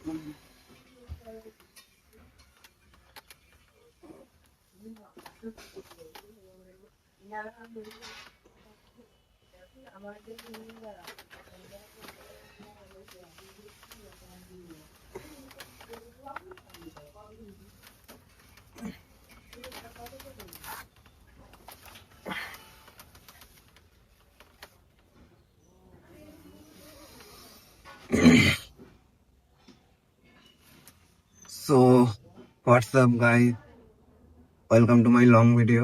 So, what's up guys? Welcome to my long video.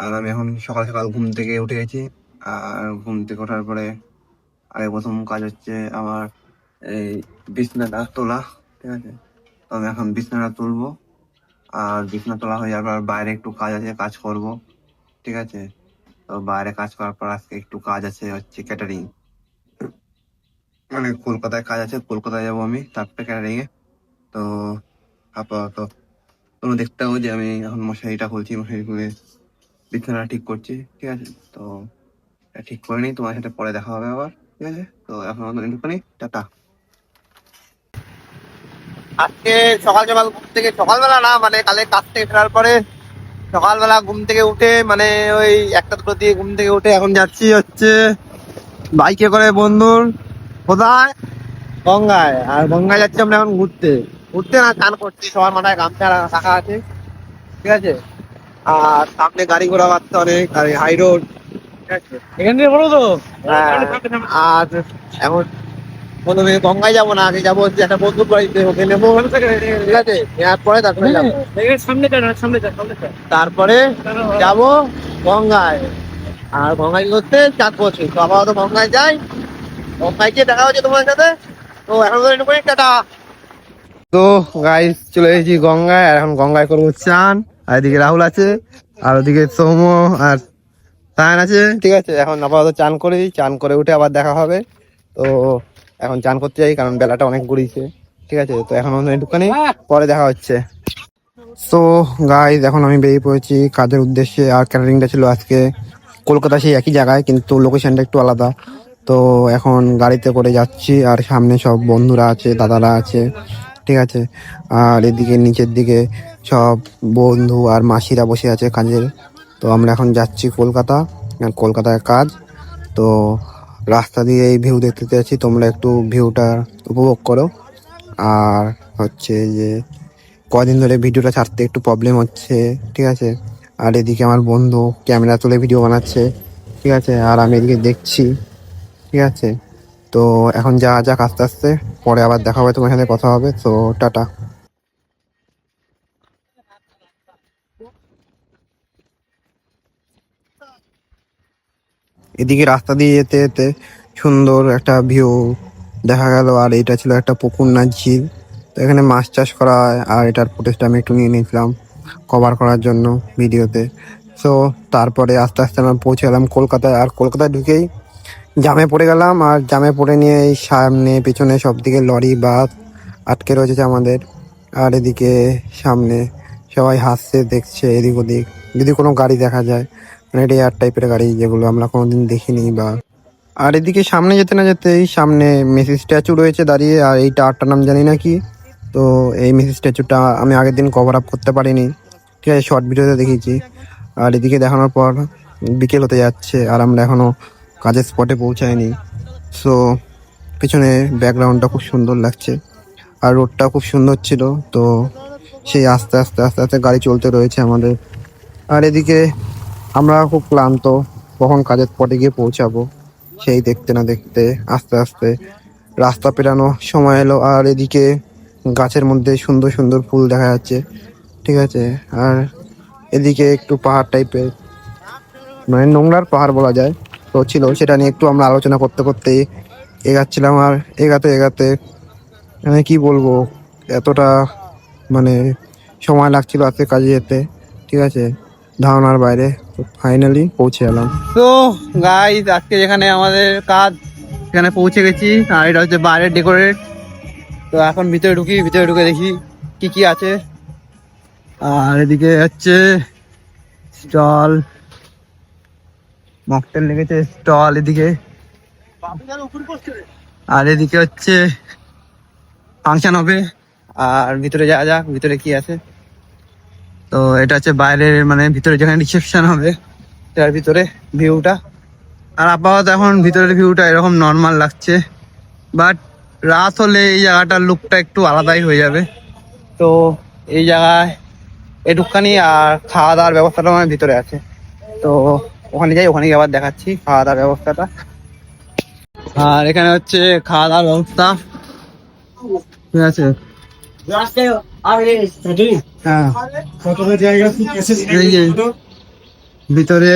আর আমি এখন সকাল সকাল ঘুম থেকে উঠে গেছি। আর ঘুম থেকে ওঠার পরে আগে প্রথম কাজ হচ্ছে আমার এই বিছনাটা তোলা। ঠিক আছে, তো আমি এখন বিছনাটা তুলবো। আর বিছনা তোলা হয়ে যাওয়ার পর বাইরে একটু কাজ আছে, কাজ করব। ঠিক আছে, তো বাইরে কাজ করার পর আজকে একটু কাজ আছে হচ্ছে ক্যাটারিং, মানে কলকাতায় কাজ আছে, কলকাতায় যাবো আমি, তারপরে ক্যাটারিং এ। তো আপাতত তোমরা দেখতে পাবো যে আমি এখন মশারিটা খুলছি, মশারি খুলে বিছানাটা ঠিক করছি। ঠিক আছে, তো এটা ঠিক করে নিই, তোমার সাথে পরে দেখা হবে আবার। ঠিক আছে, তো এখন একটুখানি টাটা। আজকে সকাল সকাল ঘুম থেকে, সকালবেলা না মানে কালে কাজ থেকে ফেরার পরে সকালবেলা ঘুম থেকে উঠে মানে ওই একটা দুটো দিয়ে ঘুম থেকে উঠে এখন যাচ্ছি হচ্ছে বাইকে করে বন্ধুর কোথায়, গঙ্গায়। আর গঙ্গায় যাচ্ছি আমরা এখন ঘুরতে, ঘুরতে না চান করছি, সবার মাথায় গামছা রাখা আছে। ঠিক আছে, আর সামনে গাড়ি ঘোড়া বাড়তে অনেক, আর হাই রোড। ঠিক আছে, এখান থেকে বলো তো। আর এখন প্রথমে গঙ্গায় যাবো না, আগে যাবো হচ্ছে একটা বন্ধুর বাড়িতে, ওকে নেবো। ঠিক আছে, নেওয়ার পরে তারপরে যাবো, তারপরে যাবো গঙ্গায়। আর গঙ্গায় কি করতে চাঁদ করছি, তো আপাতত গঙ্গায় যাই, গঙ্গায় গিয়ে দেখা হচ্ছে তোমার সাথে। তো এখন টাটা। তো গাইস চলে এসেছি গঙ্গায়, আর এখন গঙ্গায় করবো চান। আর এদিকে রাহুল আছে, আর ওদিকে সৌম আর তায়ান আছে। ঠিক আছে, এখন আপাতত চান করি, চান করে উঠে আবার দেখা হবে। তো এখন চান করতে যাই, কারণ বেলাটা অনেক গড়িয়েছে। ঠিক আছে, তো এখন একটুখানি পরে দেখা হচ্ছে। তো গাইস এখন আমি বেরিয়ে পড়েছি কাজের উদ্দেশ্যে। আর ক্যাটারিংটা ছিল আজকে কলকাতা, সেই একই জায়গায়, কিন্তু লোকেশনটা একটু আলাদা। তো এখন গাড়িতে করে যাচ্ছি, আর সামনে সব বন্ধুরা আছে, দাদারা আছে। ঠিক আছে, আর এদিকে নিচের দিকে সব বন্ধু আর মাসিরা বসে আছে কাজের। তো আমরা এখন যাচ্ছি কলকাতা, কলকাতায় কাজ। তো রাস্তা দিয়ে এই ভিউ দেখতে যাচ্ছি, তোমরা একটু ভিউটা উপভোগ করো। আর হচ্ছে যে কদিন ধরে ভিডিওটা ছাড়তে একটু প্রবলেম হচ্ছে। ঠিক আছে, আর এদিকে আমার বন্ধু ক্যামেরা তুলে ভিডিও বানাচ্ছে। ঠিক আছে, আর আমি এদিকে দেখছি। ঠিক আছে, তো এখন যাওয়া যাক আস্তে আস্তে, পরে আবার দেখা হবে, তোমার সাথে কথা হবে। তো টাটা। এদিকে রাস্তা দিয়ে যেতে যেতে সুন্দর একটা ভিউ দেখা গেল। আর এটা ছিল একটা পুকুর না ঝিল, তো এখানে মাছ চাষ করা হয়। আর এটার ফুটেজটা আমি একটু নিয়ে নিয়েছিলাম কভার করার জন্য ভিডিওতে। তো তারপরে আস্তে আস্তে আমরা পৌঁছে গেলাম কলকাতায়। আর কলকাতায় ঢুকেই জামে পড়ে গেলাম, আর জামে পড়ে নিয়ে এই সামনে পেছনে সব দিকে লরি বাস আটকে রয়েছে আমাদের। আর এদিকে সামনে সবাই হাসছে, দেখছে এদিক ওদিক, যদি কোনো গাড়ি দেখা যায়, মানে রেয়ার টাইপের গাড়ি যেগুলো আমরা কোনোদিন দেখিনি বা। আর এদিকে সামনে যেতে না যেতেই সামনে মেসি স্ট্যাচু রয়েছে দাঁড়িয়ে, আর এই টাওয়ারটার নাম জানি না কি। তো এই মেসি স্ট্যাচুটা আমি আগের দিন কভার আপ করতে পারিনি। ঠিক আছে, শর্ট ভিডিওতে দেখেছি। আর এদিকে দেখানোর পর বিকেল হতে যাচ্ছে, আর আমরা এখনো কাজের স্পটে পৌঁছায়নি। সো পিছনে ব্যাকগ্রাউন্ডটা খুব সুন্দর লাগছে, আর রোডটাও খুব সুন্দর ছিল। তো সেই আস্তে আস্তে আস্তে আস্তে গাড়ি চলতে রয়েছে আমাদের। আর এদিকে আমরা খুব ক্লান্ত, কখন কাজের স্পটে গিয়ে পৌঁছাবো সেই দেখতে না দেখতে আস্তে আস্তে রাস্তা পেরানো সময় এলো। আর এদিকে গাছের মধ্যে সুন্দর সুন্দর ফুল দেখা যাচ্ছে। ঠিক আছে, আর এদিকে একটু পাহাড় টাইপের, মানে নোংরার পাহাড় বলা যায়, তো ছিল, সেটা নিয়ে একটু আমরা আলোচনা করতে করতে এগাচ্ছিলাম। আর এগাতে এগাতে মানে কি বলবো, এতটা মানে সময় লাগছিল আজকে কাজে যেতে। ঠিক আছে, ধারণার বাইরে। তো ফাইনালি পৌঁছে এলাম। তো গাইস আজকে যেখানে আমাদের কাজ সেখানে পৌঁছে গেছি, আর এটা হচ্ছে বাইরের ডেকোরেট। তো এখন ভিতরে ঢুকি, ভিতরে ঢুকে দেখি কি কি আছে। আর এদিকে হচ্ছে স্টল, মকটেল লেগেছে স্টল এদিকে। আর এদিকে হচ্ছে ফাংশন হবে। আর ভিতরে যাওয়া যাক, ভিতরে কি আছে। তো এটা হচ্ছে বাইরের মানে ভিতরে যেখানে রিসেপশন হবে তার ভিতরে ভিউটা। আর আপাতত এখন ভিতরের ভিউটা এরকম নর্মাল লাগছে, বাট রাত হলে এই জায়গাটার লুকটা একটু আলাদাই হয়ে যাবে। তো এই জায়গায় একটুখানি আর খাওয়া দাওয়ার ব্যবস্থাটা আমার ভিতরে আছে, তো ওখানে যাই, ওখানে গিয়ে আবার দেখাচ্ছি খাওয়া দাওয়ার ব্যবস্থাটা। আর এখানে হচ্ছে খাওয়া দাওয়ার ব্যবস্থা, ঠিক আছে। হ্যাঁ, এই যে ভিতরে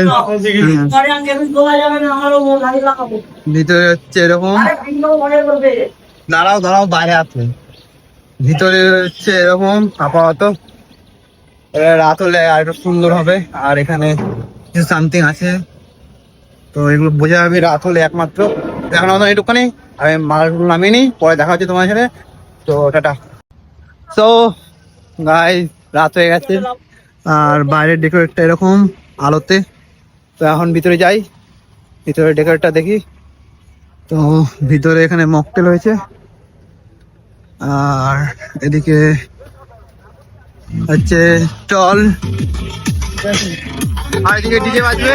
ভিতরে হচ্ছে এরকম, দাঁড়াও দাঁড়াও বাইরে আছে। ভিতরে হচ্ছে এরকম আপাতত, রাত হলে আর একটু সুন্দর হবে। আর এখানে কিছু সামথিং আছে, তো এগুলো বোঝা যাবে রাত হলে একমাত্র। এখন আমাদের একটুখানি আমি মালগুলো নামিয়ে নিই, পরে দেখা হচ্ছে তোমার সাথে। তো টাটা। তো গাইস রাত হয়ে গেছে আর বাইরের ডেকোরেটটা এরকম আলোতে। তো এখন ভিতরে যাই, ভিতরে ডেকোরেটটা দেখি। তো ভিতরে এখানে মকটেল হয়েছে, আর এদিকে হচ্ছে স্টল, আর এদিকে ডিজে বাজবে।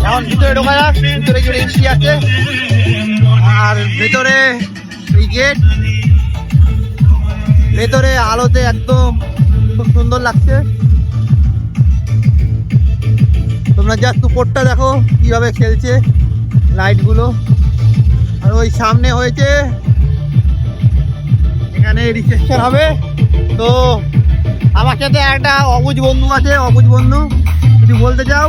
এখন ভিতরে ঢোকা যাক, ভিতরে গিয়ে এসি আছে। আর ভেতরে এই গেট, ভেতরে আলোতে একদম খুব সুন্দর লাগছে। তোমরা জাস্ট উপরটা দেখো কিভাবে খেলছে লাইট গুলো। আর ওই সামনে হয়েছে এখানে রিসেপশন হবে। তো আমার সাথে একটা অবুজ বন্ধু আছে, অবুজ বন্ধু, কিছু বলতে চাও?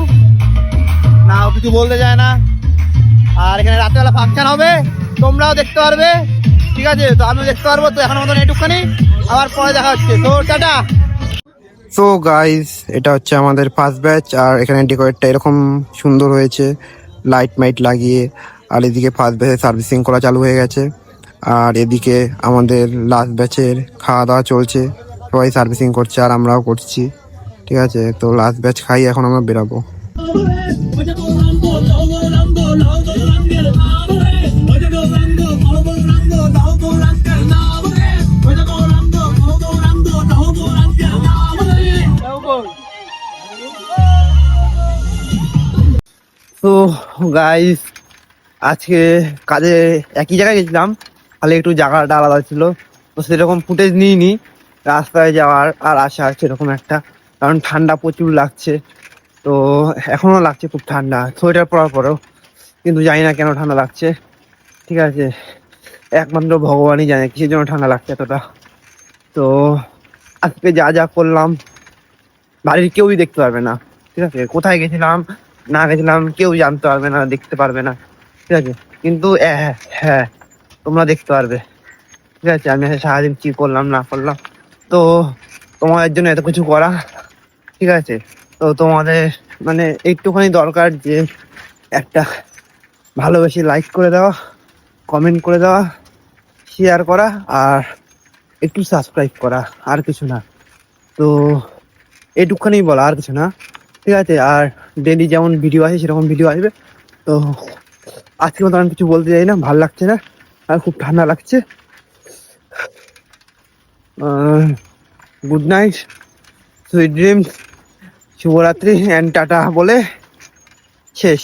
না, ও কিছু বলতে চায় না। আর এখানে রাত্রেবেলা ফাংশন হবে, তোমরাও দেখতে পারবে, ঠিক আছে? তো আমিও দেখতে পারবো। তো এখন মতন একটুখানি, আবার পরে দেখা হচ্ছে। তো টাটা। তো গাইস এটা হচ্ছে আমাদের ফার্স্ট ব্যাচ, আর এখানে ডেকোরেটটা এরকম সুন্দর হয়েছে লাইট মাইট লাগিয়ে। আর এদিকে ফার্স্ট ব্যাচের সার্ভিসিং করা চালু হয়ে গেছে, আর এদিকে আমাদের লাস্ট ব্যাচের খাওয়া দাওয়া চলছে। সবাই সার্ভিসিং করছে আর আমরাও করছি, ঠিক আছে? তো লাস্ট ব্যাচ খাই, এখন আমরা বেরাবো। তো গাইস আজকে কাজে একই জায়গায় গেছিলাম, খালি একটু জায়গাটা আলাদা ছিল। তো সেরকম ফুটেজ নিইনি রাস্তায় যাওয়ার আর আসার সেরকম একটা, কারণ ঠান্ডা প্রচুর লাগছে। তো এখনো লাগছে খুব ঠান্ডা সোয়েটার পরার পরেও, কিন্তু জানি না কেন ঠান্ডা লাগছে, ঠিক আছে? একমাত্র ভগবানই জানে কিসের জন্য ঠান্ডা লাগছে এতটা। তো আজকে যা যা করলাম বাড়ির কেউই দেখতে পারবে না, ঠিক আছে? কোথায় গেছিলাম না গেছিলাম কেউ জানতে পারবে না, দেখতে পারবে না, ঠিক আছে? কিন্তু হ্যাঁ হ্যাঁ, তোমরা দেখতে পারবে, ঠিক আছে? আমি সারাদিন কি করলাম না করলাম। তো তোমাদের জন্য এত কিছু করা, ঠিক আছে? তো তোমাদের মানে একটুখানি দরকার যে একটা ভালোবেসে লাইক করে দেওয়া, কমেন্ট করে দেওয়া, শেয়ার করা, আর একটু সাবস্ক্রাইব করা, আর কিছু না। তো এইটুকখানি বলা, আর কিছু না, ঠিক আছে? আর ডেলি যেমন ভিডিও আসে সেরকম ভিডিও আসবে। তো আজকে মতো আমি কিছু বলতে চাই না, ভালো লাগছে না, আর খুব ঠান্ডা লাগছে। গুড নাইট, সুইট ড্রিমস, শুভরাত্রি অ্যান্ড টাটা বলে শেষ।